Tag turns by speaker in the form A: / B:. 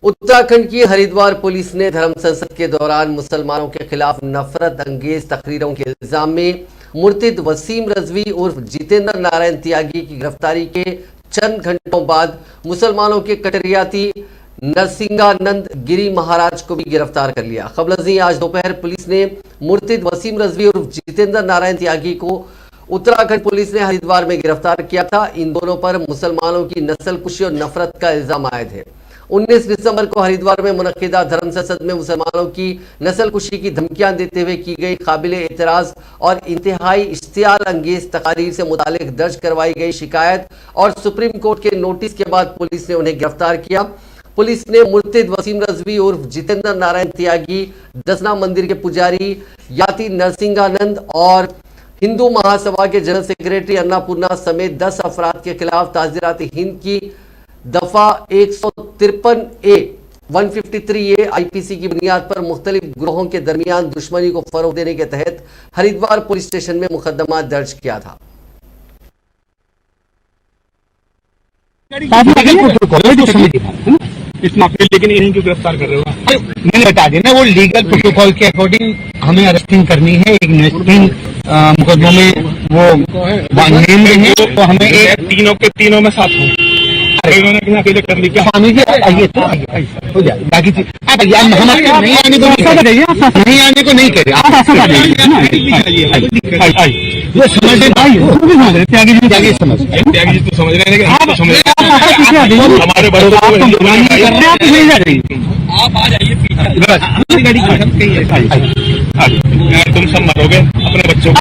A: उत्तराखंड की हरिद्वार पुलिस ने धर्म संसद के दौरान मुसलमानों के खिलाफ नफरत अंगेज तकरीरों के इल्जाम में मुर्तिद वसीम रजवी उर्फ जितेंद्र नारायण त्यागी की गिरफ्तारी के चंद घंटों बाद मुसलमानों के कटरियाती नरसिंगानंद गिरी महाराज को भी गिरफ्तार कर लिया। खबरजी आज दोपहर पुलिस ने मुर्तिद वसीम रजवी उर्फ जितेंद्र नारायण त्यागी को उत्तराखंड पुलिस ने हरिद्वार में गिरफ्तार किया था। इन दोनों पर मुसलमानों की नस्लकुशी और नफरत का इल्जाम आयद है। 19 दिसंबर को हरिद्वार में मुनक्किदा धर्म संसद में मुसलमानों की नस्लकुशी की धमकियां देते हुए की गई काबिल एतराज और इंतहाई इश्तियाल अंगेज तकारीर से मुतालिक दर्ज करवाई गई शिकायत और सुप्रीम कोर्ट के नोटिस के बाद पुलिस ने उन्हें गिरफ्तार किया। पुलिस ने मुर्तिद वसीम रजवी उर्फ जितेंद्र नारायण त्यागी, दसना मंदिर के पुजारी याति नरसिंगानंद और हिंदू महासभा के जनरल सेक्रेटरी अन्नापूर्णा समेत 10 अफराद के खिलाफ ताज़ीरात हिंद की दफा 153A 153A IPC की बुनियाद पर मुख्तलिफ ग्रोहों के दरमियान दुश्मनी को फरोग देने के तहत हरिद्वार पुलिस स्टेशन में मुकदमा दर्ज किया था।
B: इस मामले लेकिन इन्हीं को गिरफ्तार कर रहे हो। मैंने बता देना वो लीगल प्रोटोकॉल के अकॉर्डिंग हमें अरेस्टिंग करनी है। एक इन्वेस्टिंग मुकदमों में वो नेम है तो हमें एक तीनों में साथ हो अकेले कर ली क्या आइए तो हो जाए बाकी चीज नहीं आने को नहीं करे ये समझ त्यागी समझ त्यागी तो समझ रहे हैं हमारे बड़ों आप आ जाइए तुम सब मरोगे अपने बच्चों को